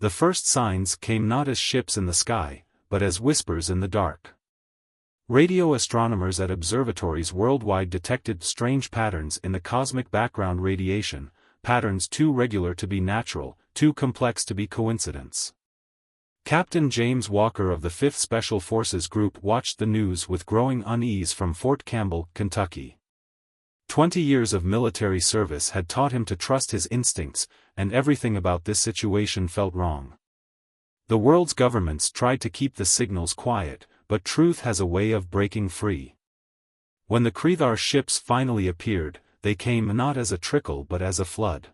The first signs came not as ships in the sky, but as whispers in the dark. Radio astronomers at observatories worldwide detected strange patterns in the cosmic background radiation, patterns too regular to be natural, too complex to be coincidence. Captain James Walker of the 5th Special Forces Group watched the news with growing unease from Fort Campbell, Kentucky. 20 years of military service had taught him to trust his instincts, and everything about this situation felt wrong. The world's governments tried to keep the signals quiet, but truth has a way of breaking free. When the Krethar ships finally appeared, they came not as a trickle but as a flood.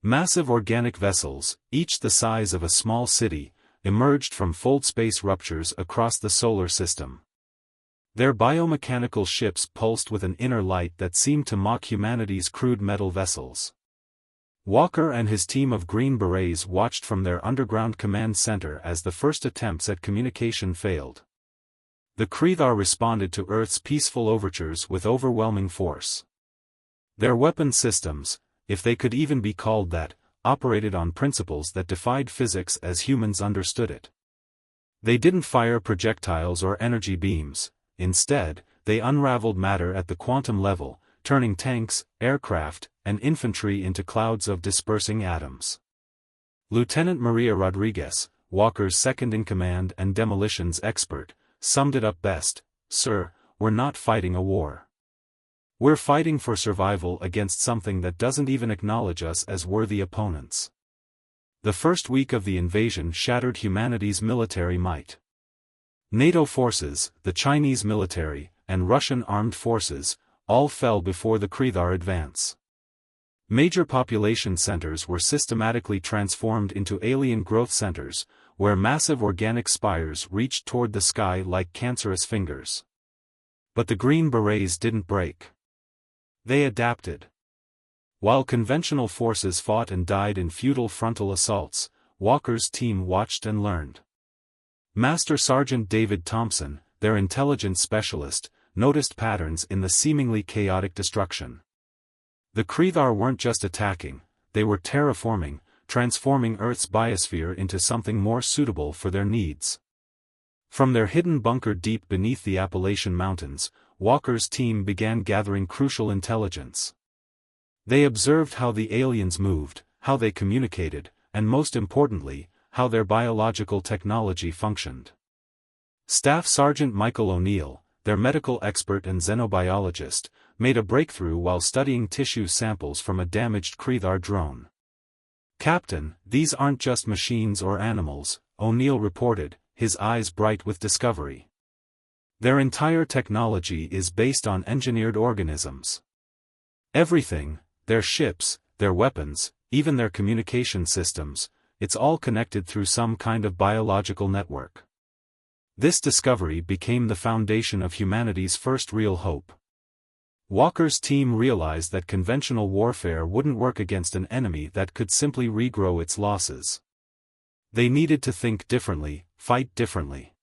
Massive organic vessels, each the size of a small city, emerged from fold space ruptures across the solar system. Their biomechanical ships pulsed with an inner light that seemed to mock humanity's crude metal vessels. Walker and his team of Green Berets watched from their underground command center as the first attempts at communication failed. The Krethar responded to Earth's peaceful overtures with overwhelming force. Their weapon systems, if they could even be called that, operated on principles that defied physics as humans understood it. They didn't fire projectiles or energy beams. Instead, they unraveled matter at the quantum level, turning tanks, aircraft, and infantry into clouds of dispersing atoms. Lieutenant Maria Rodriguez, Walker's second-in-command and demolitions expert, summed it up best: "Sir, we're not fighting a war. We're fighting for survival against something that doesn't even acknowledge us as worthy opponents." The first week of the invasion shattered humanity's military might. NATO forces, the Chinese military, and Russian armed forces, all fell before the Krethar advance. Major population centers were systematically transformed into alien growth centers, where massive organic spires reached toward the sky like cancerous fingers. But the Green Berets didn't break. They adapted. While conventional forces fought and died in futile frontal assaults, Walker's team watched and learned. Master Sergeant David Thompson, their intelligence specialist, noticed patterns in the seemingly chaotic destruction. The Krethar weren't just attacking, they were terraforming, transforming Earth's biosphere into something more suitable for their needs. From their hidden bunker deep beneath the Appalachian Mountains, Walker's team began gathering crucial intelligence. They observed how the aliens moved, how they communicated, and most importantly, how their biological technology functioned. Staff Sergeant Michael O'Neill, their medical expert and xenobiologist, made a breakthrough while studying tissue samples from a damaged Krethar drone. "Captain, these aren't just machines or animals," O'Neill reported, his eyes bright with discovery. "Their entire technology is based on engineered organisms. Everything, their ships, their weapons, even their communication systems, it's all connected through some kind of biological network." This discovery became the foundation of humanity's first real hope. Walker's team realized that conventional warfare wouldn't work against an enemy that could simply regrow its losses. They needed to think differently, fight differently.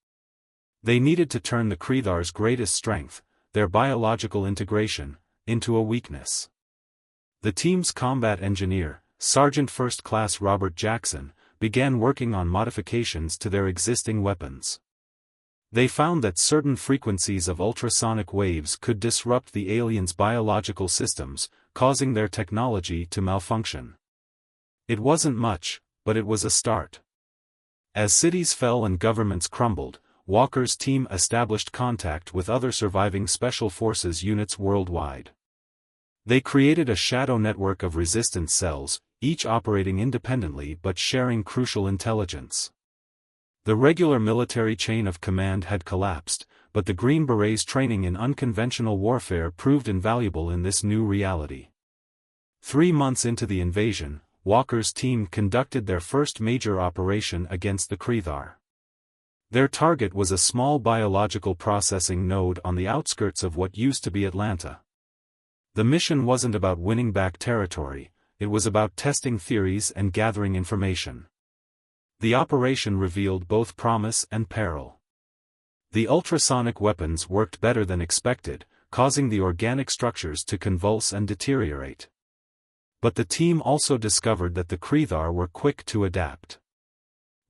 They needed to turn the Krethar's greatest strength, their biological integration, into a weakness. The team's combat engineer, Sergeant First Class Robert Jackson, began working on modifications to their existing weapons. They found that certain frequencies of ultrasonic waves could disrupt the aliens' biological systems, causing their technology to malfunction. It wasn't much, but it was a start. As cities fell and governments crumbled, Walker's team established contact with other surviving Special Forces units worldwide. They created a shadow network of resistance cells, each operating independently but sharing crucial intelligence. The regular military chain of command had collapsed, but the Green Berets' training in unconventional warfare proved invaluable in this new reality. 3 months into the invasion, Walker's team conducted their first major operation against the Krethar. Their target was a small biological processing node on the outskirts of what used to be Atlanta. The mission wasn't about winning back territory, it was about testing theories and gathering information. The operation revealed both promise and peril. The ultrasonic weapons worked better than expected, causing the organic structures to convulse and deteriorate. But the team also discovered that the Krethar were quick to adapt.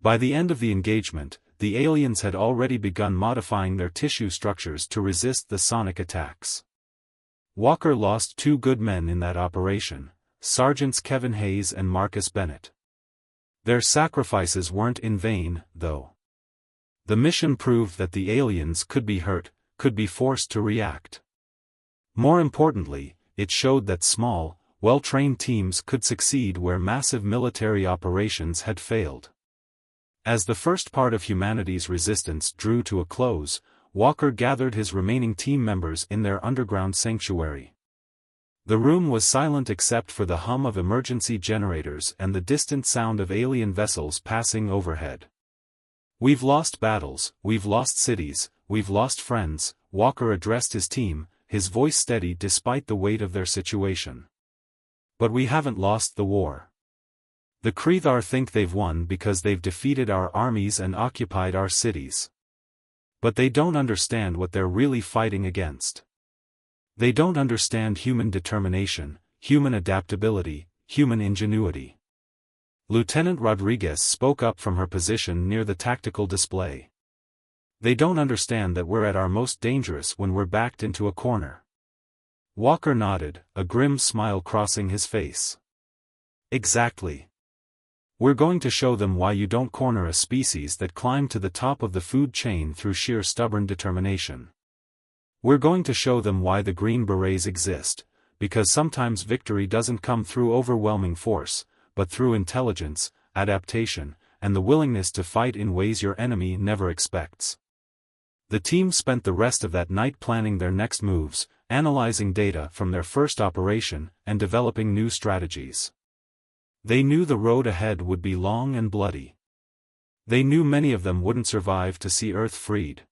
By the end of the engagement, the aliens had already begun modifying their tissue structures to resist the sonic attacks. Walker lost 2 good men in that operation, Sergeants Kevin Hayes and Marcus Bennett. Their sacrifices weren't in vain, though. The mission proved that the aliens could be hurt, could be forced to react. More importantly, it showed that small, well-trained teams could succeed where massive military operations had failed. As the first part of humanity's resistance drew to a close, Walker gathered his remaining team members in their underground sanctuary. The room was silent except for the hum of emergency generators and the distant sound of alien vessels passing overhead. "We've lost battles, we've lost cities, we've lost friends," Walker addressed his team, his voice steady despite the weight of their situation. "But we haven't lost the war. The Krethar think they've won because they've defeated our armies and occupied our cities. But they don't understand what they're really fighting against. They don't understand human determination, human adaptability, human ingenuity." Lieutenant Rodriguez spoke up from her position near the tactical display. "They don't understand that we're at our most dangerous when we're backed into a corner." Walker nodded, a grim smile crossing his face. "Exactly. We're going to show them why you don't corner a species that climbed to the top of the food chain through sheer stubborn determination. We're going to show them why the Green Berets exist, because sometimes victory doesn't come through overwhelming force, but through intelligence, adaptation, and the willingness to fight in ways your enemy never expects." The team spent the rest of that night planning their next moves, analyzing data from their first operation, and developing new strategies. They knew the road ahead would be long and bloody. They knew many of them wouldn't survive to see Earth freed.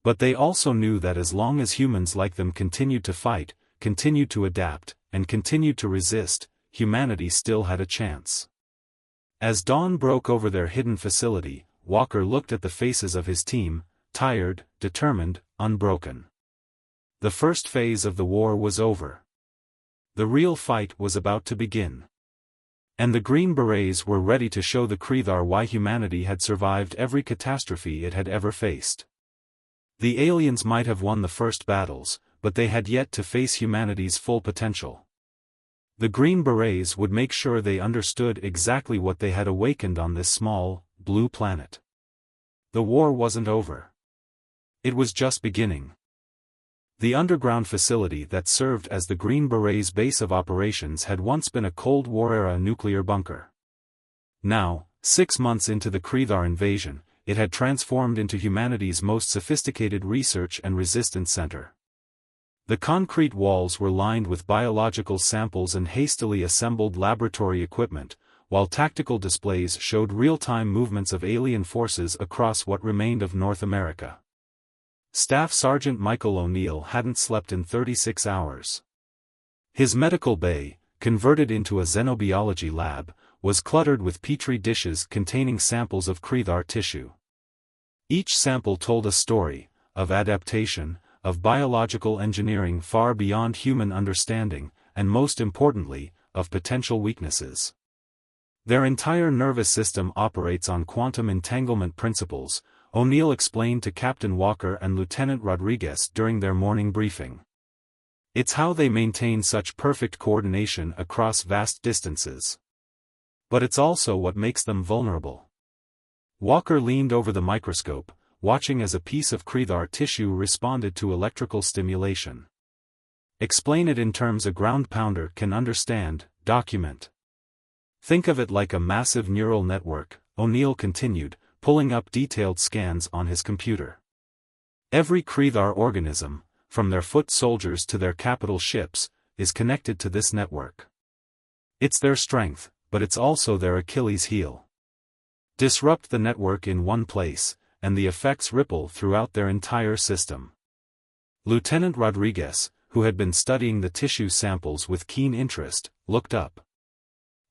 But they also knew that as long as humans like them continued to fight, continued to adapt, and continued to resist, humanity still had a chance. As dawn broke over their hidden facility, Walker looked at the faces of his team, tired, determined, unbroken. The first phase of the war was over. The real fight was about to begin. And the Green Berets were ready to show the Krethar why humanity had survived every catastrophe it had ever faced. The aliens might have won the first battles, but they had yet to face humanity's full potential. The Green Berets would make sure they understood exactly what they had awakened on this small, blue planet. The war wasn't over. It was just beginning. The underground facility that served as the Green Berets' base of operations had once been a Cold War-era nuclear bunker. Now, 6 months into the Krethar invasion, it had transformed into humanity's most sophisticated research and resistance center. The concrete walls were lined with biological samples and hastily assembled laboratory equipment, while tactical displays showed real-time movements of alien forces across what remained of North America. Staff Sergeant Michael O'Neill hadn't slept in 36 hours. His medical bay, converted into a xenobiology lab, was cluttered with petri dishes containing samples of Krethar tissue. Each sample told a story, of adaptation, of biological engineering far beyond human understanding, and most importantly, of potential weaknesses. Their entire nervous system operates on quantum entanglement principles, O'Neill explained to Captain Walker and Lieutenant Rodriguez during their morning briefing. It's how they maintain such perfect coordination across vast distances. But it's also what makes them vulnerable. Walker leaned over the microscope, watching as a piece of Krethar tissue responded to electrical stimulation. "Explain it in terms a ground pounder can understand, document. Think of it like a massive neural network," O'Neill continued, pulling up detailed scans on his computer. "Every Krethar organism, from their foot soldiers to their capital ships, is connected to this network. It's their strength, but it's also their Achilles heel. Disrupt the network in one place, and the effects ripple throughout their entire system." Lieutenant Rodriguez, who had been studying the tissue samples with keen interest, looked up.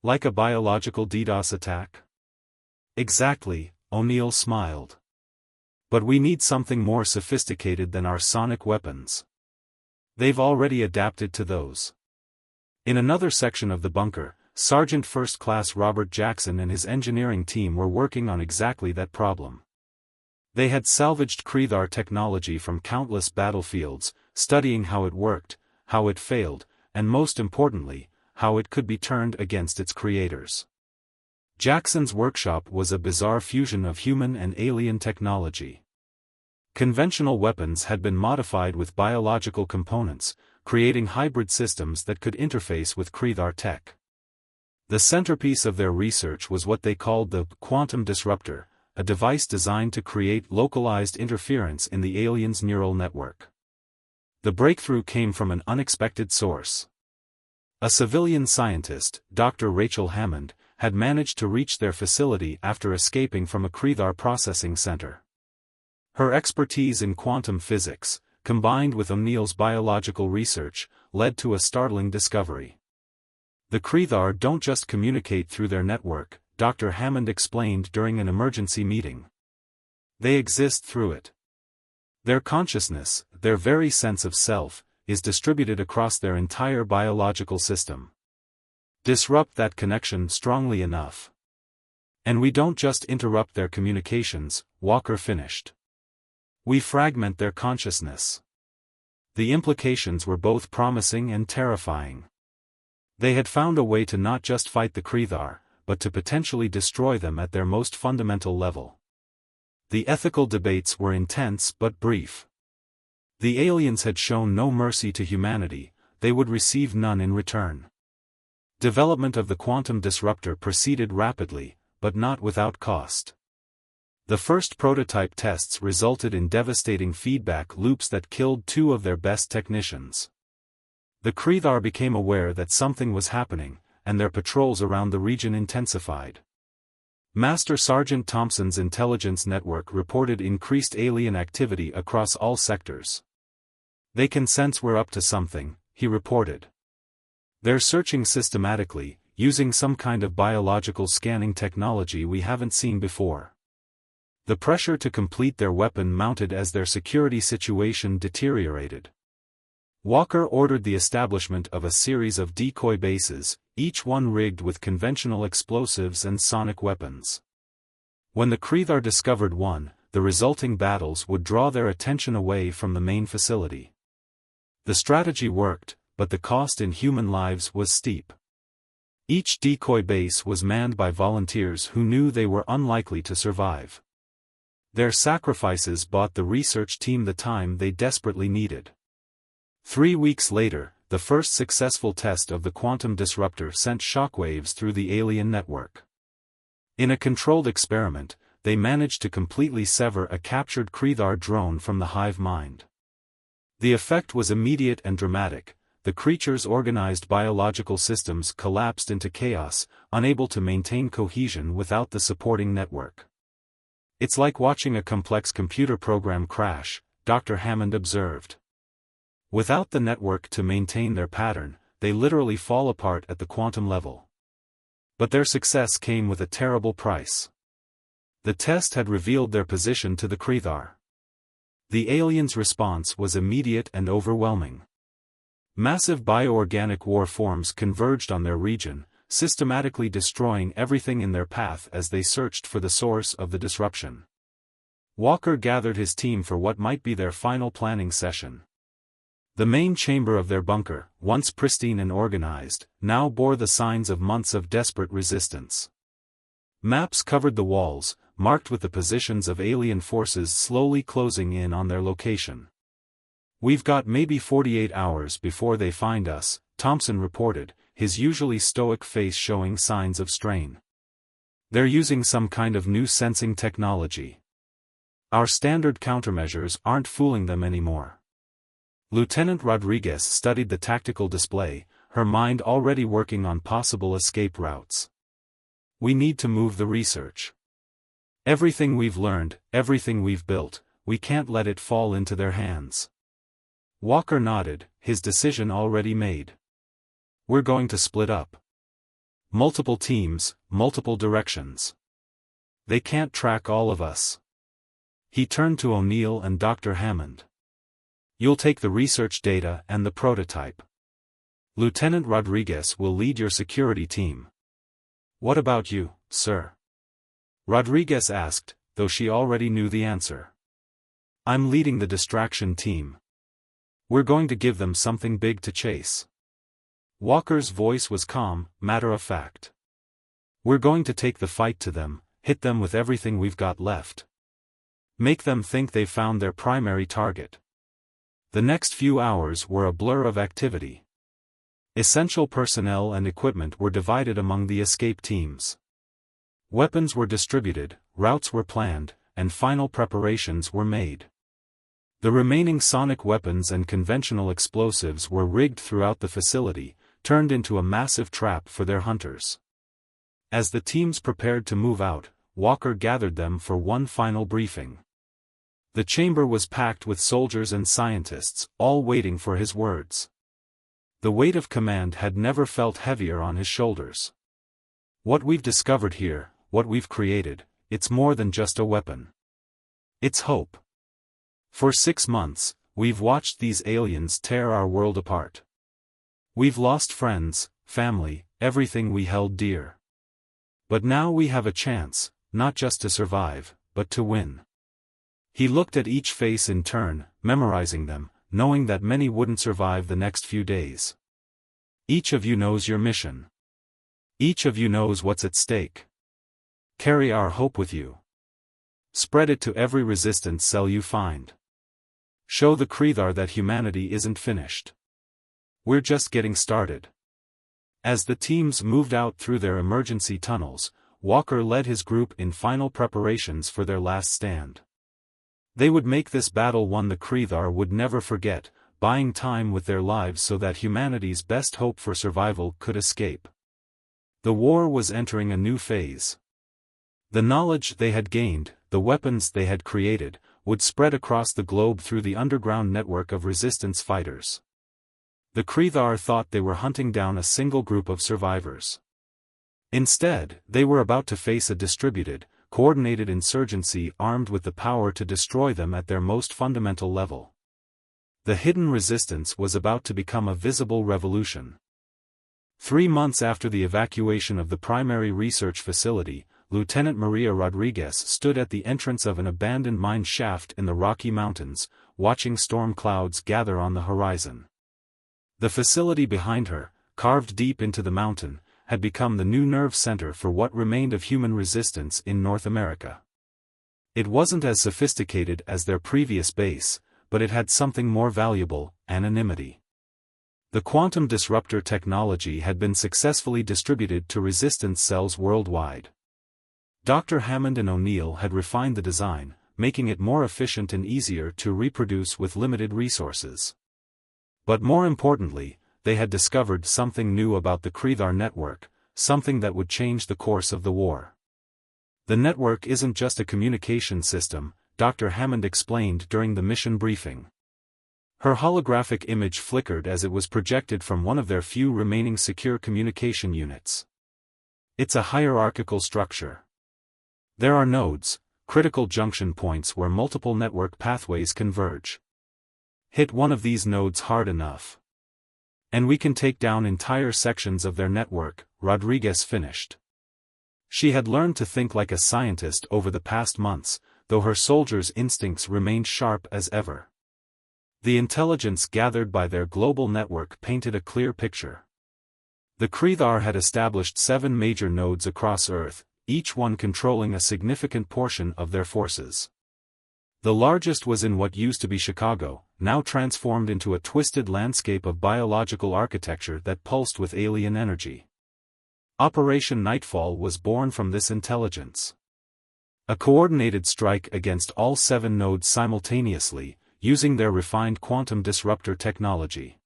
"Like a biological DDoS attack?" "Exactly," O'Neill smiled. "But we need something more sophisticated than our sonic weapons. They've already adapted to those." In another section of the bunker, Sergeant First Class Robert Jackson and his engineering team were working on exactly that problem. They had salvaged Krethar technology from countless battlefields, studying how it worked, how it failed, and most importantly, how it could be turned against its creators. Jackson's workshop was a bizarre fusion of human and alien technology. Conventional weapons had been modified with biological components, creating hybrid systems that could interface with Krethar tech. The centerpiece of their research was what they called the quantum disruptor, a device designed to create localized interference in the aliens' neural network. The breakthrough came from an unexpected source. A civilian scientist, Dr. Rachel Hammond, had managed to reach their facility after escaping from a Krethar processing center. Her expertise in quantum physics, combined with O'Neill's biological research, led to a startling discovery. The Krethar don't just communicate through their network, Dr. Hammond explained during an emergency meeting. They exist through it. Their consciousness, their very sense of self, is distributed across their entire biological system. Disrupt that connection strongly enough. And we don't just interrupt their communications, Walker finished. We fragment their consciousness. The implications were both promising and terrifying. They had found a way to not just fight the Krethar, but to potentially destroy them at their most fundamental level. The ethical debates were intense but brief. The aliens had shown no mercy to humanity, they would receive none in return. Development of the quantum disruptor proceeded rapidly, but not without cost. The first prototype tests resulted in devastating feedback loops that killed 2 of their best technicians. The Krethar became aware that something was happening, and their patrols around the region intensified. Master Sergeant Thompson's intelligence network reported increased alien activity across all sectors. They can sense we're up to something, he reported. They're searching systematically, using some kind of biological scanning technology we haven't seen before. The pressure to complete their weapon mounted as their security situation deteriorated. Walker ordered the establishment of a series of decoy bases, each one rigged with conventional explosives and sonic weapons. When the Krethar discovered one, the resulting battles would draw their attention away from the main facility. The strategy worked, but the cost in human lives was steep. Each decoy base was manned by volunteers who knew they were unlikely to survive. Their sacrifices bought the research team the time they desperately needed. 3 weeks later, the first successful test of the quantum disruptor sent shockwaves through the alien network. In a controlled experiment, they managed to completely sever a captured Krethar drone from the hive mind. The effect was immediate and dramatic. The creature's organized biological systems collapsed into chaos, unable to maintain cohesion without the supporting network. It's like watching a complex computer program crash, Dr. Hammond observed. Without the network to maintain their pattern, they literally fall apart at the quantum level. But their success came with a terrible price. The test had revealed their position to the Krethar. The aliens' response was immediate and overwhelming. Massive bioorganic war forms converged on their region, systematically destroying everything in their path as they searched for the source of the disruption. Walker gathered his team for what might be their final planning session. The main chamber of their bunker, once pristine and organized, now bore the signs of months of desperate resistance. Maps covered the walls, marked with the positions of alien forces slowly closing in on their location. "We've got maybe 48 hours before they find us," Thompson reported, his usually stoic face showing signs of strain. "They're using some kind of new sensing technology. Our standard countermeasures aren't fooling them anymore." Lieutenant Rodriguez studied the tactical display, her mind already working on possible escape routes. "We need to move the research. Everything we've learned, everything we've built, we can't let it fall into their hands." Walker nodded, his decision already made. "We're going to split up. Multiple teams, multiple directions. They can't track all of us." He turned to O'Neill and Dr. Hammond. "You'll take the research data and the prototype. Lieutenant Rodriguez will lead your security team. What about you, sir? Rodriguez asked, though she already knew the answer. I'm leading the distraction team. We're going to give them something big to chase. Walker's voice was calm, matter-of-fact. We're going to take the fight to them, hit them with everything we've got left. Make them think they've found their primary target. The next few hours were a blur of activity. Essential personnel and equipment were divided among the escape teams. Weapons were distributed, routes were planned, and final preparations were made. The remaining sonic weapons and conventional explosives were rigged throughout the facility, turned into a massive trap for their hunters. As the teams prepared to move out, Walker gathered them for one final briefing. The chamber was packed with soldiers and scientists, all waiting for his words. The weight of command had never felt heavier on his shoulders. What we've discovered here, what we've created, it's more than just a weapon. It's hope. For 6 months, we've watched these aliens tear our world apart. We've lost friends, family, everything we held dear. But now we have a chance, not just to survive, but to win. He looked at each face in turn, memorizing them, knowing that many wouldn't survive the next few days. Each of you knows your mission. Each of you knows what's at stake. Carry our hope with you. Spread it to every resistance cell you find. Show the Kreethar that humanity isn't finished. We're just getting started. As the teams moved out through their emergency tunnels, Walker led his group in final preparations for their last stand. They would make this battle one the Kreethar would never forget, buying time with their lives so that humanity's best hope for survival could escape. The war was entering a new phase. The knowledge they had gained, the weapons they had created, would spread across the globe through the underground network of resistance fighters. The Kreethar thought they were hunting down a single group of survivors. Instead, they were about to face a distributed, coordinated insurgency armed with the power to destroy them at their most fundamental level. The hidden resistance was about to become a visible revolution. 3 months after the evacuation of the primary research facility, Lieutenant Maria Rodriguez stood at the entrance of an abandoned mine shaft in the Rocky Mountains, watching storm clouds gather on the horizon. The facility behind her, carved deep into the mountain, had become the new nerve center for what remained of human resistance in North America. It wasn't as sophisticated as their previous base, but it had something more valuable: anonymity. The quantum disruptor technology had been successfully distributed to resistance cells worldwide. Dr. Hammond and O'Neill had refined the design, making it more efficient and easier to reproduce with limited resources. But more importantly, they had discovered something new about the Kreethar network, something that would change the course of the war. The network isn't just a communication system, Dr. Hammond explained during the mission briefing. Her holographic image flickered as it was projected from one of their few remaining secure communication units. It's a hierarchical structure. There are nodes, critical junction points where multiple network pathways converge. Hit one of these nodes hard enough, and we can take down entire sections of their network, Rodriguez finished. She had learned to think like a scientist over the past months, though her soldiers' instincts remained sharp as ever. The intelligence gathered by their global network painted a clear picture. The Kreethar had established 7 major nodes across Earth, each one controlling a significant portion of their forces. The largest was in what used to be Chicago, now transformed into a twisted landscape of biological architecture that pulsed with alien energy. Operation Nightfall was born from this intelligence. A coordinated strike against all 7 nodes simultaneously, using their refined quantum disruptor technology.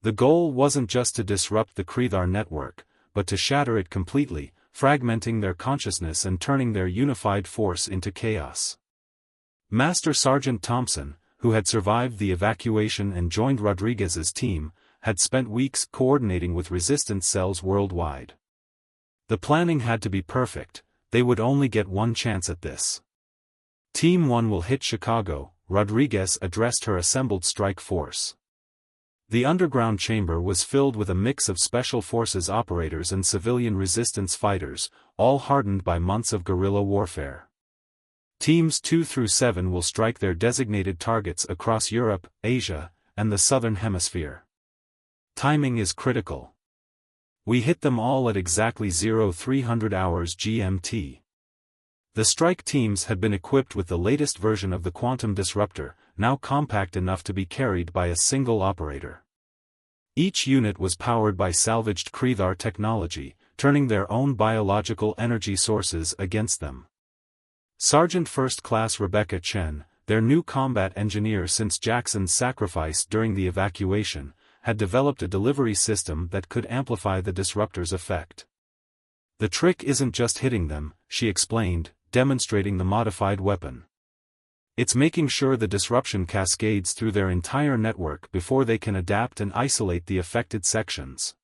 The goal wasn't just to disrupt the Kreethar network, but to shatter it completely, fragmenting their consciousness and turning their unified force into chaos. Master Sergeant Thompson, who had survived the evacuation and joined Rodriguez's team, had spent weeks coordinating with resistance cells worldwide. The planning had to be perfect, they would only get one chance at this. Team 1 will hit Chicago, Rodriguez addressed her assembled strike force. The underground chamber was filled with a mix of special forces operators and civilian resistance fighters, all hardened by months of guerrilla warfare. Teams 2 through 7 will strike their designated targets across Europe, Asia, and the Southern Hemisphere. Timing is critical. We hit them all at exactly 0300 hours GMT. The strike teams had been equipped with the latest version of the quantum disruptor, now compact enough to be carried by a single operator. Each unit was powered by salvaged Krethar technology, turning their own biological energy sources against them. Sergeant First Class Rebecca Chen, their new combat engineer since Jackson's sacrifice during the evacuation, had developed a delivery system that could amplify the disruptor's effect. The trick isn't just hitting them, she explained, demonstrating the modified weapon. It's making sure the disruption cascades through their entire network before they can adapt and isolate the affected sections.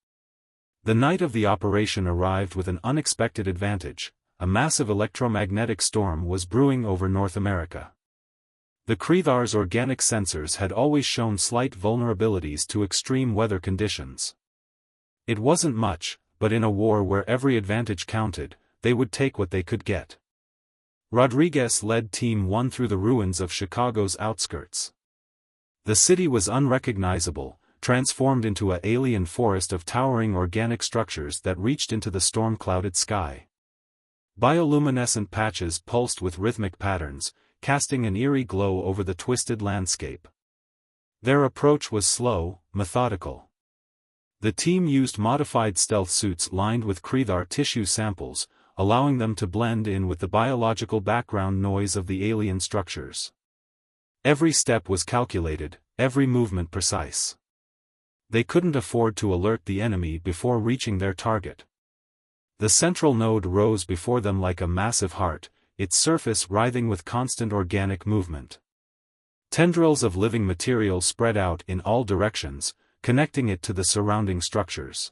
The night of the operation arrived with an unexpected advantage. A massive electromagnetic storm was brewing over North America. The Krethar's organic sensors had always shown slight vulnerabilities to extreme weather conditions. It wasn't much, but in a war where every advantage counted, they would take what they could get. Rodriguez led Team 1 through the ruins of Chicago's outskirts. The city was unrecognizable, transformed into an alien forest of towering organic structures that reached into the storm-clouded sky. Bioluminescent patches pulsed with rhythmic patterns, casting an eerie glow over the twisted landscape. Their approach was slow, methodical. The team used modified stealth suits lined with Krethar tissue samples, allowing them to blend in with the biological background noise of the alien structures. Every step was calculated, every movement precise. They couldn't afford to alert the enemy before reaching their target. The central node rose before them like a massive heart, its surface writhing with constant organic movement. Tendrils of living material spread out in all directions, connecting it to the surrounding structures.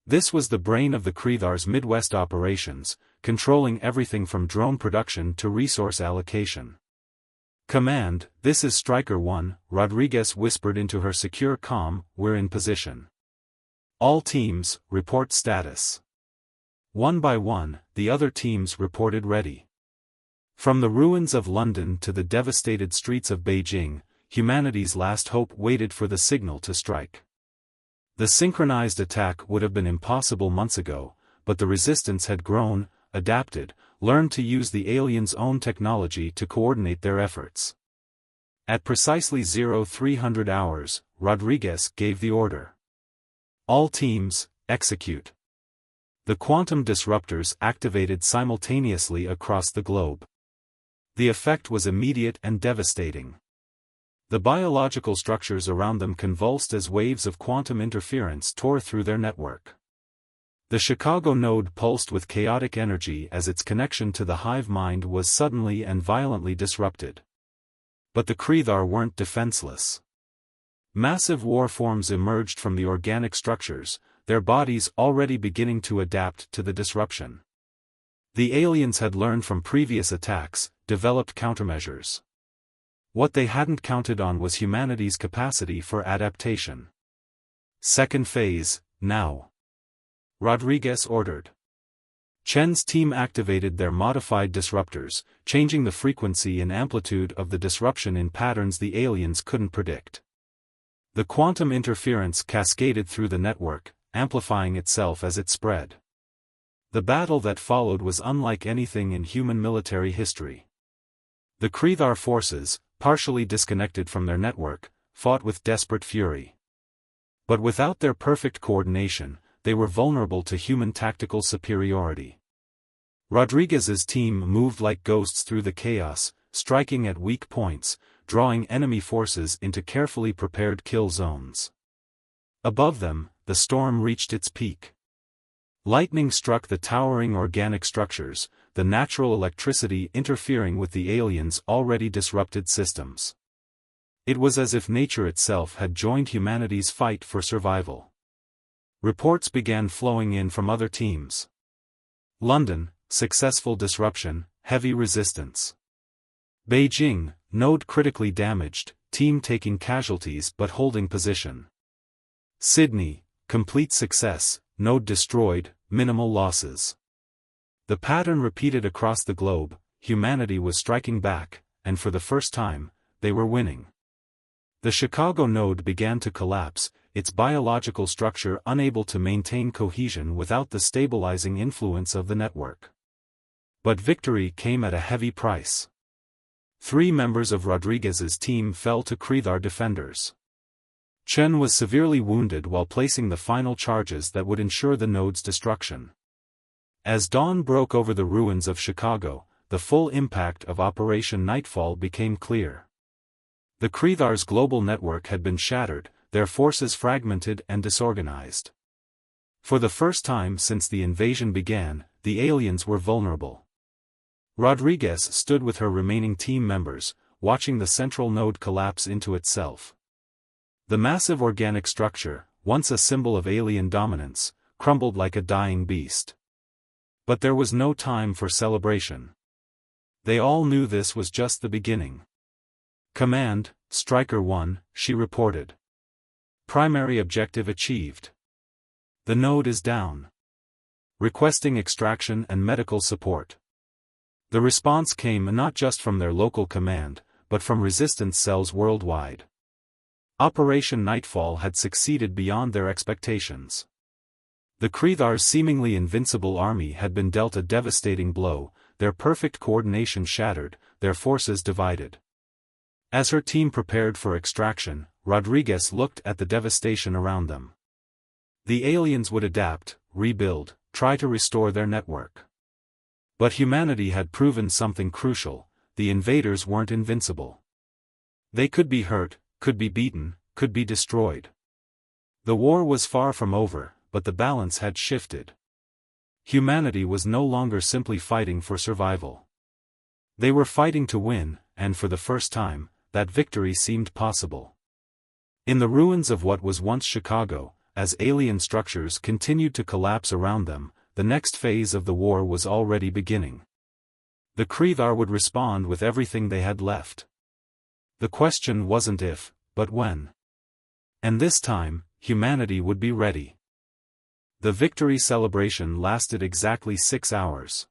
This was the brain of the Krethar's Midwest operations, controlling everything from drone production to resource allocation. "Command, this is Striker 1, Rodriguez whispered into her secure comm, "we're in position. All teams, report status." One by one, the other teams reported ready. From the ruins of London to the devastated streets of Beijing, humanity's last hope waited for the signal to strike. The synchronized attack would have been impossible months ago, but the resistance had grown, adapted, learned to use the aliens' own technology to coordinate their efforts. At precisely 0300 hours, Rodriguez gave the order. All teams, execute. The quantum disruptors activated simultaneously across the globe. The effect was immediate and devastating. The biological structures around them convulsed as waves of quantum interference tore through their network. The Chicago node pulsed with chaotic energy as its connection to the hive mind was suddenly and violently disrupted. But the Krethar weren't defenseless. Massive war forms emerged from the organic structures, their bodies already beginning to adapt to the disruption. The aliens had learned from previous attacks, developed countermeasures. What they hadn't counted on was humanity's capacity for adaptation. "Second phase, now," Rodriguez ordered. Chen's team activated their modified disruptors, changing the frequency and amplitude of the disruption in patterns the aliens couldn't predict. The quantum interference cascaded through the network, amplifying itself as it spread. The battle that followed was unlike anything in human military history. The Krethar forces, partially disconnected from their network, fought with desperate fury. But without their perfect coordination, they were vulnerable to human tactical superiority. Rodriguez's team moved like ghosts through the chaos, striking at weak points, drawing enemy forces into carefully prepared kill zones. Above them, the storm reached its peak. Lightning struck the towering organic structures, the natural electricity interfering with the aliens' already disrupted systems. It was as if nature itself had joined humanity's fight for survival. Reports began flowing in from other teams. London, successful disruption, heavy resistance. Beijing, node critically damaged, team taking casualties but holding position. Sydney, complete success, node destroyed, minimal losses. The pattern repeated across the globe, humanity was striking back, and for the first time, they were winning. The Chicago node began to collapse, its biological structure unable to maintain cohesion without the stabilizing influence of the network. But victory came at a heavy price. 3 members of Rodriguez's team fell to Krethar defenders. Chen was severely wounded while placing the final charges that would ensure the node's destruction. As dawn broke over the ruins of Chicago, the full impact of Operation Nightfall became clear. The Krethar's global network had been shattered, their forces fragmented and disorganized. For the first time since the invasion began, the aliens were vulnerable. Rodriguez stood with her remaining team members, watching the central node collapse into itself. The massive organic structure, once a symbol of alien dominance, crumbled like a dying beast. But there was no time for celebration. They all knew this was just the beginning. "Command, Striker 1, she reported. Primary objective achieved. The node is down. Requesting extraction and medical support." The response came not just from their local command, but from resistance cells worldwide. Operation Nightfall had succeeded beyond their expectations. The Krethar's seemingly invincible army had been dealt a devastating blow, their perfect coordination shattered, their forces divided. As her team prepared for extraction, Rodriguez looked at the devastation around them. The aliens would adapt, rebuild, try to restore their network. But humanity had proven something crucial: the invaders weren't invincible. They could be hurt, could be beaten, could be destroyed. The war was far from over, but the balance had shifted. Humanity was no longer simply fighting for survival. They were fighting to win, and for the first time, that victory seemed possible. In the ruins of what was once Chicago, as alien structures continued to collapse around them, the next phase of the war was already beginning. The Krethar would respond with everything they had left. The question wasn't if, but when. And this time, humanity would be ready. The victory celebration lasted exactly 6 hours.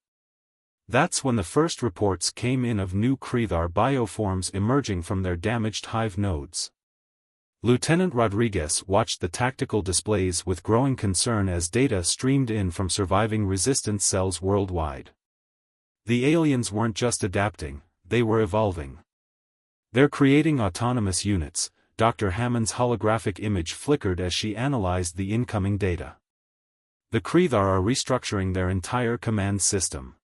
That's when the first reports came in of new Krethar bioforms emerging from their damaged hive nodes. Lieutenant Rodriguez watched the tactical displays with growing concern as data streamed in from surviving resistance cells worldwide. The aliens weren't just adapting, they were evolving. They're creating autonomous units. Dr. Hammond's holographic image flickered as she analyzed the incoming data. The Krethar are restructuring their entire command system.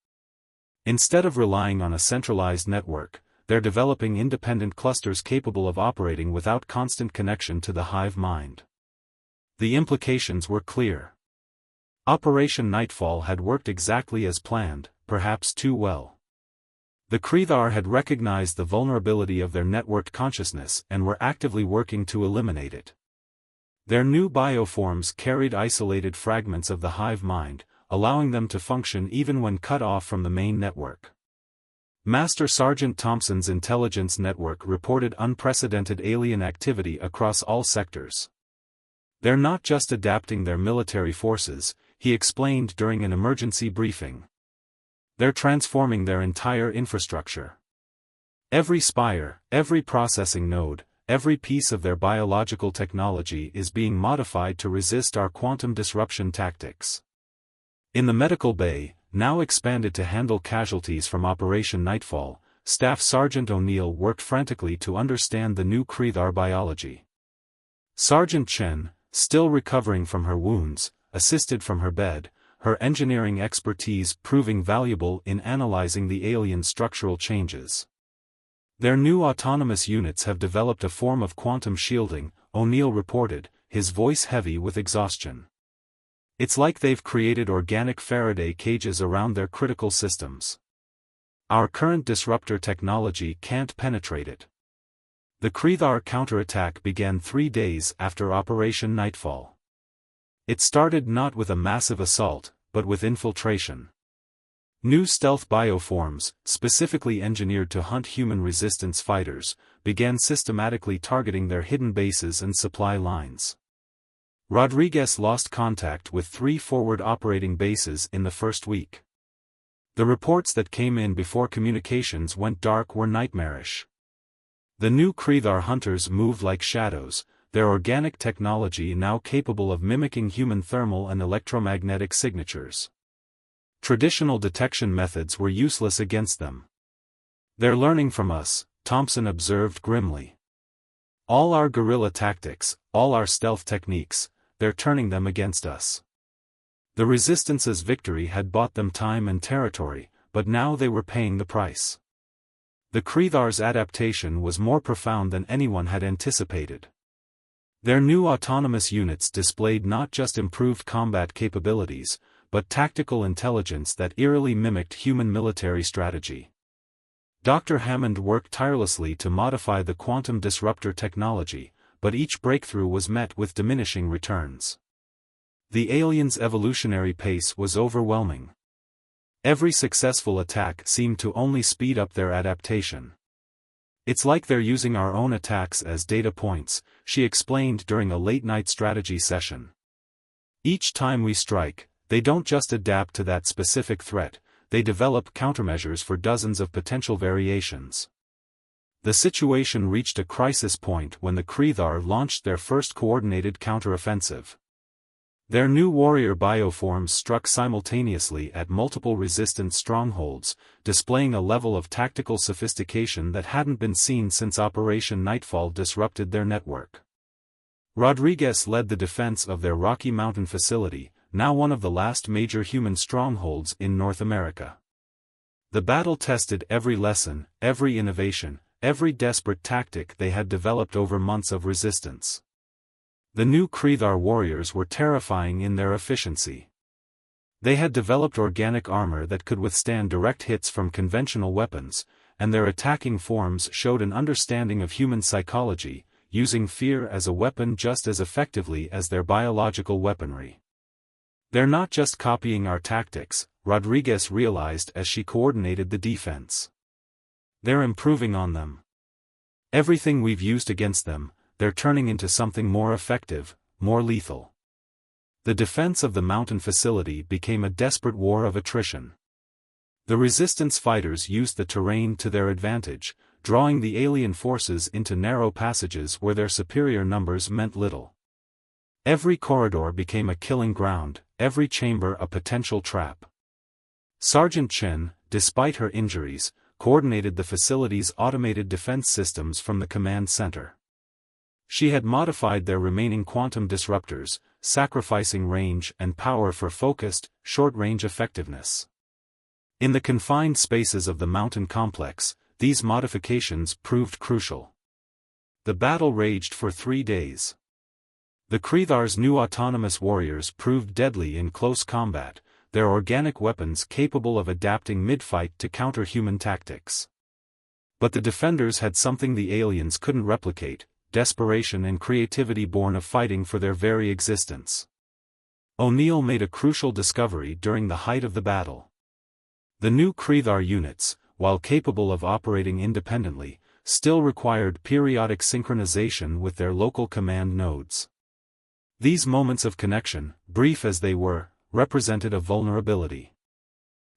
Instead of relying on a centralized network, they're developing independent clusters capable of operating without constant connection to the hive mind. The implications were clear. Operation Nightfall had worked exactly as planned, perhaps too well. The Krethar had recognized the vulnerability of their networked consciousness and were actively working to eliminate it. Their new bioforms carried isolated fragments of the hive mind, allowing them to function even when cut off from the main network. Master Sergeant Thompson's intelligence network reported unprecedented alien activity across all sectors. "They're not just adapting their military forces," he explained during an emergency briefing. "They're transforming their entire infrastructure. Every spire, every processing node, every piece of their biological technology is being modified to resist our quantum disruption tactics." In the medical bay, now expanded to handle casualties from Operation Nightfall, Staff Sergeant O'Neill worked frantically to understand the new Krethar biology. Sergeant Chen, still recovering from her wounds, assisted from her bed, her engineering expertise proving valuable in analyzing the alien structural changes. "Their new autonomous units have developed a form of quantum shielding," O'Neill reported, his voice heavy with exhaustion. "It's like they've created organic Faraday cages around their critical systems. Our current disruptor technology can't penetrate it." The Krethar counterattack began 3 days after Operation Nightfall. It started not with a massive assault, but with infiltration. New stealth bioforms, specifically engineered to hunt human resistance fighters, began systematically targeting their hidden bases and supply lines. Rodriguez lost contact with 3 forward operating bases in the first week. The reports that came in before communications went dark were nightmarish. The new Krethar hunters moved like shadows, their organic technology now capable of mimicking human thermal and electromagnetic signatures. Traditional detection methods were useless against them. "They're learning from us," Thompson observed grimly. "All our guerrilla tactics, all our stealth techniques, they're turning them against us." The Resistance's victory had bought them time and territory, but now they were paying the price. The Krethar's adaptation was more profound than anyone had anticipated. Their new autonomous units displayed not just improved combat capabilities, but tactical intelligence that eerily mimicked human military strategy. Dr. Hammond worked tirelessly to modify the quantum disruptor technology, but each breakthrough was met with diminishing returns. The aliens' evolutionary pace was overwhelming. Every successful attack seemed to only speed up their adaptation. "It's like they're using our own attacks as data points," she explained during a late-night strategy session. "Each time we strike, they don't just adapt to that specific threat, they develop countermeasures for dozens of potential variations." The situation reached a crisis point when the Krethar launched their first coordinated counteroffensive. Their new warrior bioforms struck simultaneously at multiple resistance strongholds, displaying a level of tactical sophistication that hadn't been seen since Operation Nightfall disrupted their network. Rodriguez led the defense of their Rocky Mountain facility, now one of the last major human strongholds in North America. The battle tested every lesson, every innovation, every desperate tactic they had developed over months of resistance. The new Krethar warriors were terrifying in their efficiency. They had developed organic armor that could withstand direct hits from conventional weapons, and their attacking forms showed an understanding of human psychology, using fear as a weapon just as effectively as their biological weaponry. "They're not just copying our tactics," Rodriguez realized as she coordinated the defense. "They're improving on them. Everything we've used against them, they're turning into something more effective, more lethal." The defense of the mountain facility became a desperate war of attrition. The resistance fighters used the terrain to their advantage, drawing the alien forces into narrow passages where their superior numbers meant little. Every corridor became a killing ground, every chamber a potential trap. Sergeant Chen, despite her injuries, coordinated the facility's automated defense systems from the command center. She had modified their remaining quantum disruptors, sacrificing range and power for focused, short-range effectiveness. In the confined spaces of the mountain complex, these modifications proved crucial. The battle raged for 3 days. The Krethar's new autonomous warriors proved deadly in close combat, their organic weapons capable of adapting mid-fight to counter human tactics. But the defenders had something the aliens couldn't replicate: desperation and creativity born of fighting for their very existence. O'Neill made a crucial discovery during the height of the battle. The new Krethar units, while capable of operating independently, still required periodic synchronization with their local command nodes. These moments of connection, brief as they were, represented a vulnerability.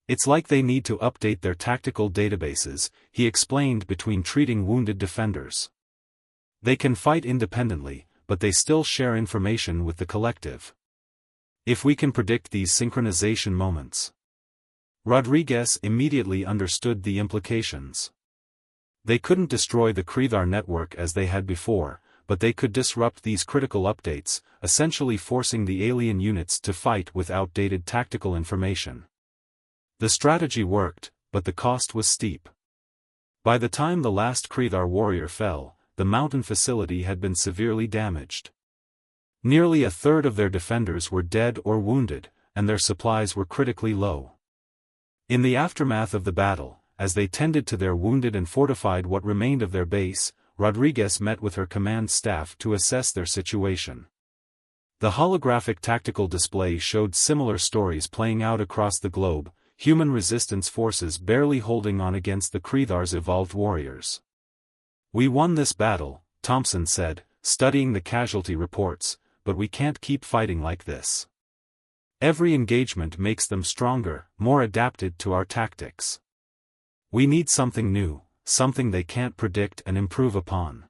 "It's like they need to update their tactical databases," he explained between treating wounded defenders. "They can fight independently, but they still share information with the collective. If we can predict these synchronization moments." Rodriguez immediately understood the implications. They couldn't destroy the Krethar network as they had before, but they could disrupt these critical updates, essentially forcing the alien units to fight with outdated tactical information. The strategy worked, but the cost was steep. By the time the last Krethar warrior fell, the mountain facility had been severely damaged. Nearly a third of their defenders were dead or wounded, and their supplies were critically low. In the aftermath of the battle, as they tended to their wounded and fortified what remained of their base, Rodriguez met with her command staff to assess their situation. The holographic tactical display showed similar stories playing out across the globe: human resistance forces barely holding on against the Krethar's evolved warriors. "We won this battle," Thompson said, studying the casualty reports, but we can't keep fighting like this. Every engagement makes them stronger, more adapted to our tactics. We need something new, something they can't predict and improve upon.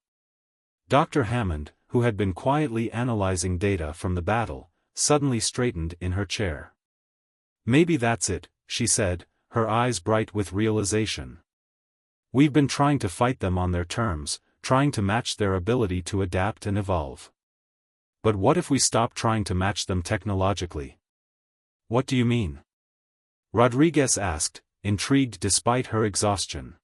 Dr. Hammond, who had been quietly analyzing data from the battle, suddenly straightened in her chair. Maybe that's it, she said, her eyes bright with realization. We've been trying to fight them on their terms, trying to match their ability to adapt and evolve. But what if we stop trying to match them technologically? What do you mean? Rodriguez asked, intrigued despite her exhaustion.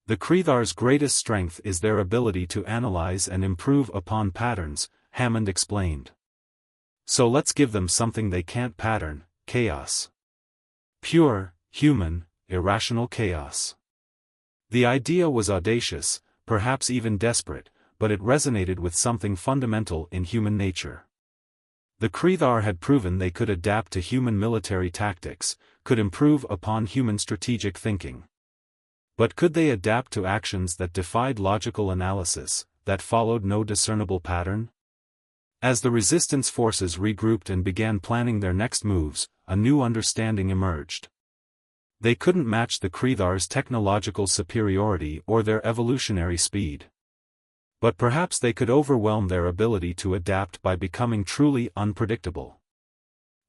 The Kreethar's greatest strength is their ability to analyze and improve upon patterns, Hammond explained. So let's give them something they can't pattern, chaos. Pure, human, irrational chaos. The idea was audacious, perhaps even desperate, but it resonated with something fundamental in human nature. The Kreethar had proven they could adapt to human military tactics, could improve upon human strategic thinking. But could they adapt to actions that defied logical analysis, that followed no discernible pattern? As the resistance forces regrouped and began planning their next moves, a new understanding emerged. They couldn't match the Kreethar's technological superiority or their evolutionary speed. But perhaps they could overwhelm their ability to adapt by becoming truly unpredictable.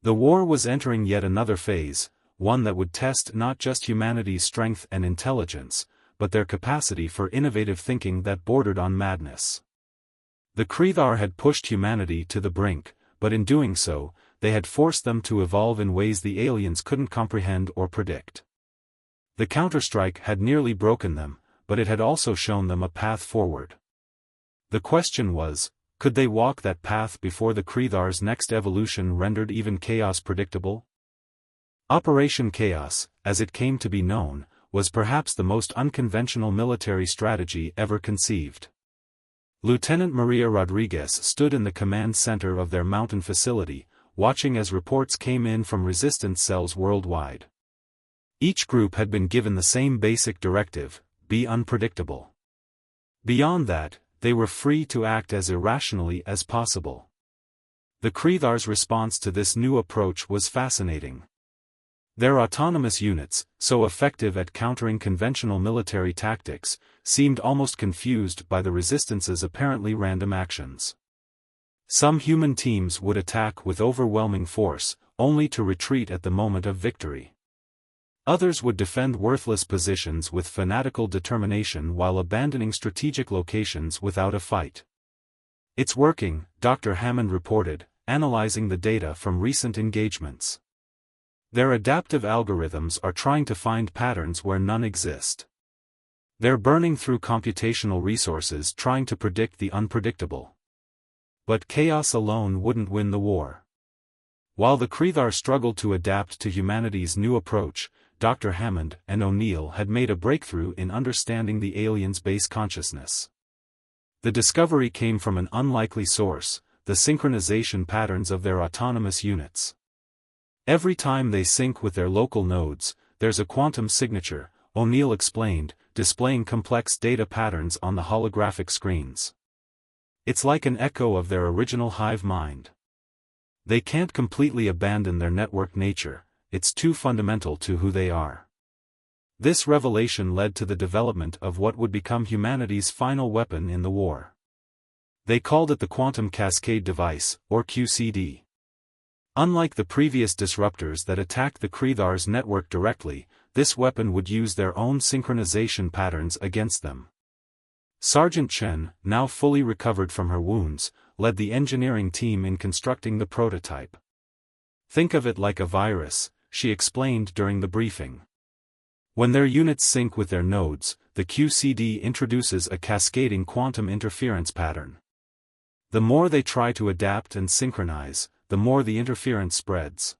The war was entering yet another phase, one that would test not just humanity's strength and intelligence, but their capacity for innovative thinking that bordered on madness. The Kreethar had pushed humanity to the brink, but in doing so, they had forced them to evolve in ways the aliens couldn't comprehend or predict. The counterstrike had nearly broken them, but it had also shown them a path forward. The question was, could they walk that path before the Kreethar's next evolution rendered even chaos predictable? Operation Chaos, as it came to be known, was perhaps the most unconventional military strategy ever conceived. Lieutenant Maria Rodriguez stood in the command center of their mountain facility, watching as reports came in from resistance cells worldwide. Each group had been given the same basic directive: be unpredictable. Beyond that, they were free to act as irrationally as possible. The Kreethar's response to this new approach was fascinating. Their autonomous units, so effective at countering conventional military tactics, seemed almost confused by the Resistance's apparently random actions. Some human teams would attack with overwhelming force, only to retreat at the moment of victory. Others would defend worthless positions with fanatical determination while abandoning strategic locations without a fight. It's working, Dr. Hammond reported, analyzing the data from recent engagements. Their adaptive algorithms are trying to find patterns where none exist. They're burning through computational resources trying to predict the unpredictable. But chaos alone wouldn't win the war. While the Kreethar struggled to adapt to humanity's new approach, Dr. Hammond and O'Neill had made a breakthrough in understanding the aliens' base consciousness. The discovery came from an unlikely source: the synchronization patterns of their autonomous units. Every time they sync with their local nodes, there's a quantum signature, O'Neill explained, displaying complex data patterns on the holographic screens. It's like an echo of their original hive mind. They can't completely abandon their network nature, it's too fundamental to who they are. This revelation led to the development of what would become humanity's final weapon in the war. They called it the Quantum Cascade Device, or QCD. Unlike the previous disruptors that attacked the Kreethar's network directly, this weapon would use their own synchronization patterns against them. Sergeant Chen, now fully recovered from her wounds, led the engineering team in constructing the prototype. Think of it like a virus, she explained during the briefing. When their units sync with their nodes, the QCD introduces a cascading quantum interference pattern. The more they try to adapt and synchronize, the more the interference spreads.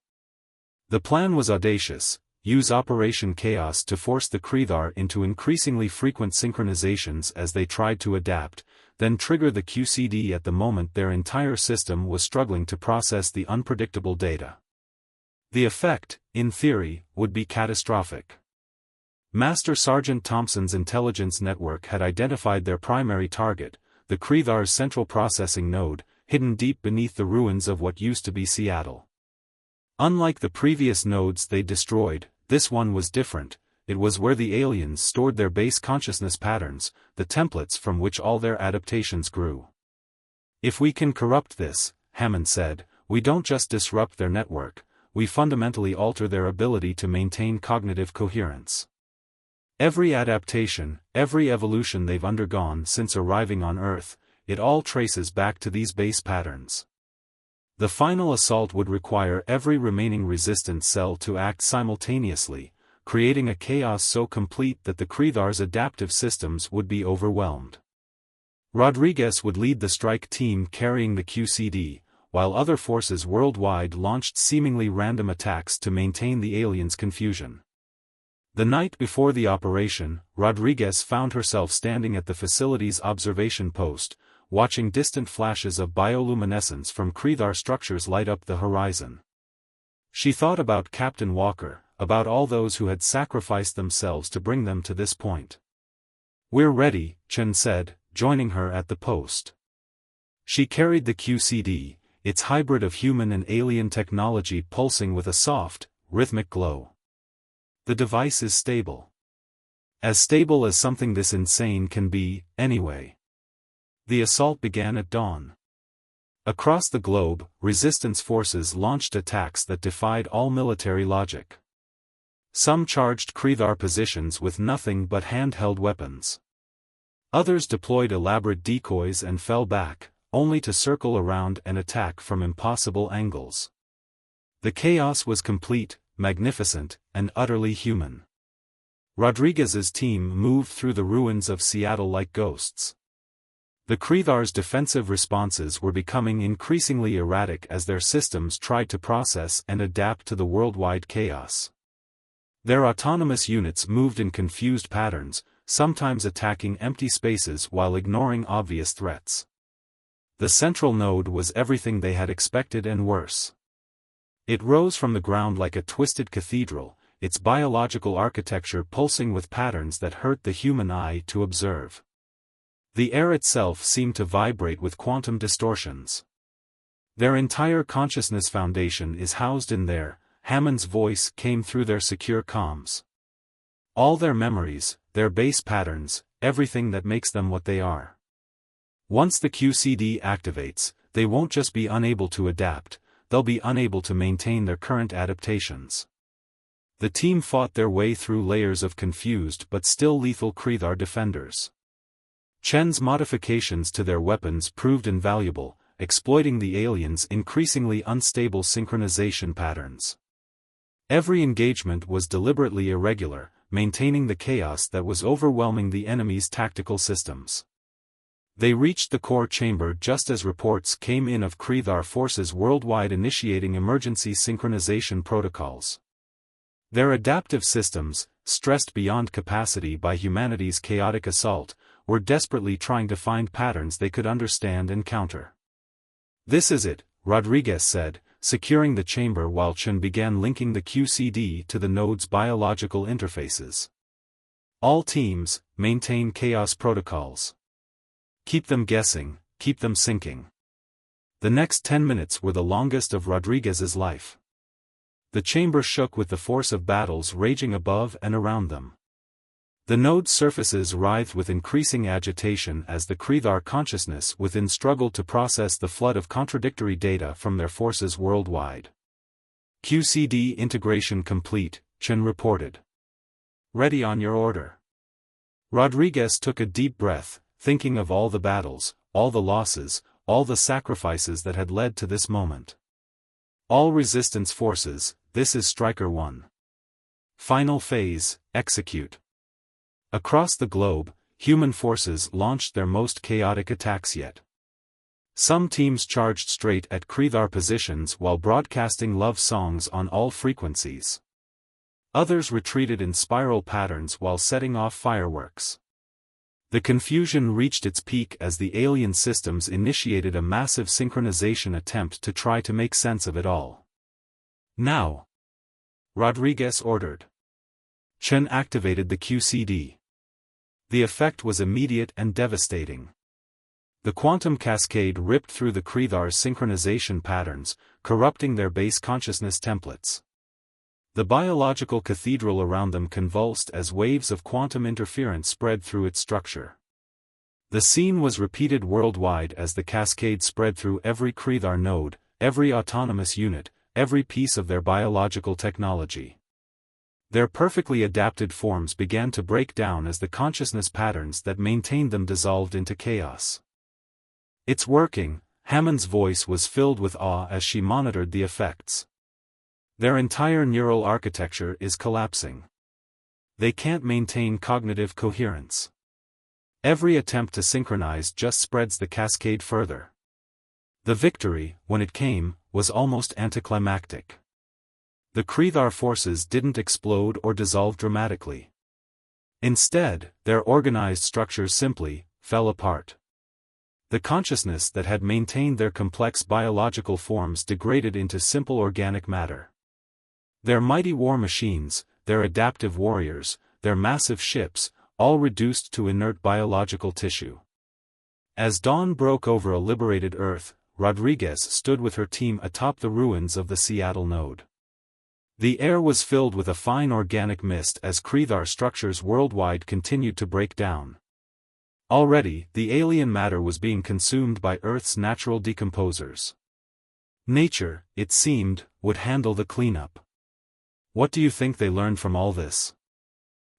The plan was audacious: use Operation Chaos to force the Kreethar into increasingly frequent synchronizations as they tried to adapt, then trigger the QCD at the moment their entire system was struggling to process the unpredictable data. The effect, in theory, would be catastrophic. Master Sergeant Thompson's intelligence network had identified their primary target, the Kreethar's central processing node, hidden deep beneath the ruins of what used to be Seattle. Unlike the previous nodes they destroyed, this one was different. It was where the aliens stored their base consciousness patterns, the templates from which all their adaptations grew. If we can corrupt this, Hammond said, we don't just disrupt their network, we fundamentally alter their ability to maintain cognitive coherence. Every adaptation, every evolution they've undergone since arriving on Earth, it all traces back to these base patterns. The final assault would require every remaining resistance cell to act simultaneously, creating a chaos so complete that the Kreethar's adaptive systems would be overwhelmed. Rodriguez would lead the strike team carrying the QCD, while other forces worldwide launched seemingly random attacks to maintain the aliens' confusion. The night before the operation, Rodriguez found herself standing at the facility's observation post, watching distant flashes of bioluminescence from Kreethar structures light up the horizon. She thought about Captain Walker, about all those who had sacrificed themselves to bring them to this point. "We're ready," Chen said, joining her at the post. She carried the QCD, its hybrid of human and alien technology pulsing with a soft, rhythmic glow. The device is stable. As stable as something this insane can be, anyway. The assault began at dawn. Across the globe, resistance forces launched attacks that defied all military logic. Some charged Kreethar positions with nothing but handheld weapons. Others deployed elaborate decoys and fell back, only to circle around and attack from impossible angles. The chaos was complete, magnificent, and utterly human. Rodriguez's team moved through the ruins of Seattle like ghosts. The Kreethar's defensive responses were becoming increasingly erratic as their systems tried to process and adapt to the worldwide chaos. Their autonomous units moved in confused patterns, sometimes attacking empty spaces while ignoring obvious threats. The central node was everything they had expected and worse. It rose from the ground like a twisted cathedral, its biological architecture pulsing with patterns that hurt the human eye to observe. The air itself seemed to vibrate with quantum distortions. Their entire consciousness foundation is housed in there, Hammond's voice came through their secure comms. All their memories, their base patterns, everything that makes them what they are. Once the QCD activates, they won't just be unable to adapt, they'll be unable to maintain their current adaptations. The team fought their way through layers of confused but still lethal Kreethar defenders. Chen's modifications to their weapons proved invaluable, exploiting the aliens' increasingly unstable synchronization patterns. Every engagement was deliberately irregular, maintaining the chaos that was overwhelming the enemy's tactical systems. They reached the core chamber just as reports came in of Kreethar forces worldwide initiating emergency synchronization protocols. Their adaptive systems, stressed beyond capacity by humanity's chaotic assault, were desperately trying to find patterns they could understand and counter. "This is it," Rodriguez said, securing the chamber while Chen began linking the QCD to the node's biological interfaces. "All teams, maintain chaos protocols. Keep them guessing, keep them sinking." The next 10 minutes were the longest of Rodriguez's life. The chamber shook with the force of battles raging above and around them. The node's surfaces writhed with increasing agitation as the Kreethar consciousness within struggled to process the flood of contradictory data from their forces worldwide. "QCD integration complete," Chen reported. "Ready on your order." Rodriguez took a deep breath, thinking of all the battles, all the losses, all the sacrifices that had led to this moment. "All resistance forces, this is Striker 1. Final phase, execute." Across the globe, human forces launched their most chaotic attacks yet. Some teams charged straight at Kreethar positions while broadcasting love songs on all frequencies. Others retreated in spiral patterns while setting off fireworks. The confusion reached its peak as the alien systems initiated a massive synchronization attempt to try to make sense of it all. "Now!" Rodriguez ordered. Chen activated the QCD. The effect was immediate and devastating. The quantum cascade ripped through the Kreethar's synchronization patterns, corrupting their base consciousness templates. The biological cathedral around them convulsed as waves of quantum interference spread through its structure. The scene was repeated worldwide as the cascade spread through every Kreethar node, every autonomous unit, every piece of their biological technology. Their perfectly adapted forms began to break down as the consciousness patterns that maintained them dissolved into chaos. "It's working," Hammond's voice was filled with awe as she monitored the effects. "Their entire neural architecture is collapsing. They can't maintain cognitive coherence. Every attempt to synchronize just spreads the cascade further." The victory, when it came, was almost anticlimactic. The Kreethar forces didn't explode or dissolve dramatically. Instead, their organized structures simply fell apart. The consciousness that had maintained their complex biological forms degraded into simple organic matter. Their mighty war machines, their adaptive warriors, their massive ships, all reduced to inert biological tissue. As dawn broke over a liberated Earth, Rodriguez stood with her team atop the ruins of the Seattle node. The air was filled with a fine organic mist as Kreethar structures worldwide continued to break down. Already, the alien matter was being consumed by Earth's natural decomposers. Nature, it seemed, would handle the cleanup. "What do you think they learned from all this?"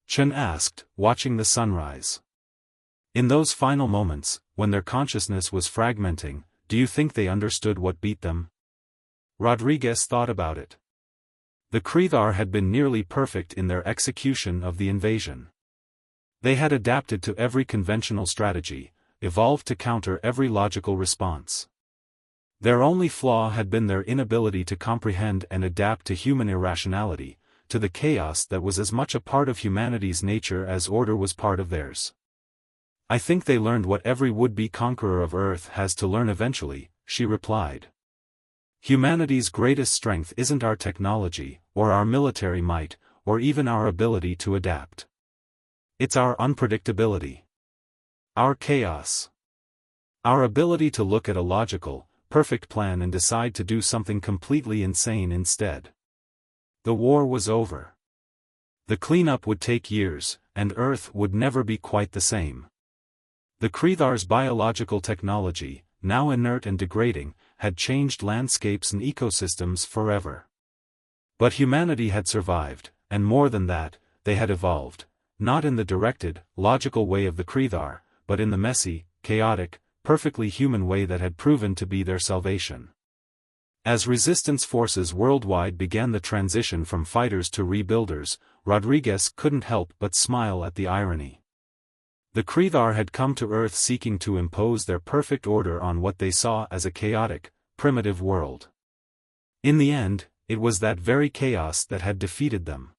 Chen asked, watching the sunrise. "In those final moments, when their consciousness was fragmenting, do you think they understood what beat them?" Rodriguez thought about it. The Kreethar had been nearly perfect in their execution of the invasion. They had adapted to every conventional strategy, evolved to counter every logical response. Their only flaw had been their inability to comprehend and adapt to human irrationality, to the chaos that was as much a part of humanity's nature as order was part of theirs. "I think they learned what every would-be conqueror of Earth has to learn eventually," she replied. "Humanity's greatest strength isn't our technology, or our military might, or even our ability to adapt. It's our unpredictability. Our chaos. Our ability to look at a logical, perfect plan and decide to do something completely insane instead." The war was over. The cleanup would take years, and Earth would never be quite the same. The Kreethar's biological technology, now inert and degrading, had changed landscapes and ecosystems forever. But humanity had survived, and more than that, they had evolved, not in the directed, logical way of the Kreethar, but in the messy, chaotic, perfectly human way that had proven to be their salvation. As resistance forces worldwide began the transition from fighters to rebuilders, Rodriguez couldn't help but smile at the irony. The Kreethar had come to Earth seeking to impose their perfect order on what they saw as a chaotic, primitive world. In the end, it was that very chaos that had defeated them.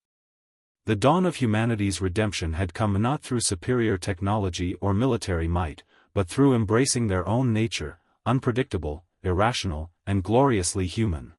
The dawn of humanity's redemption had come not through superior technology or military might, but through embracing their own nature, unpredictable, irrational, and gloriously human.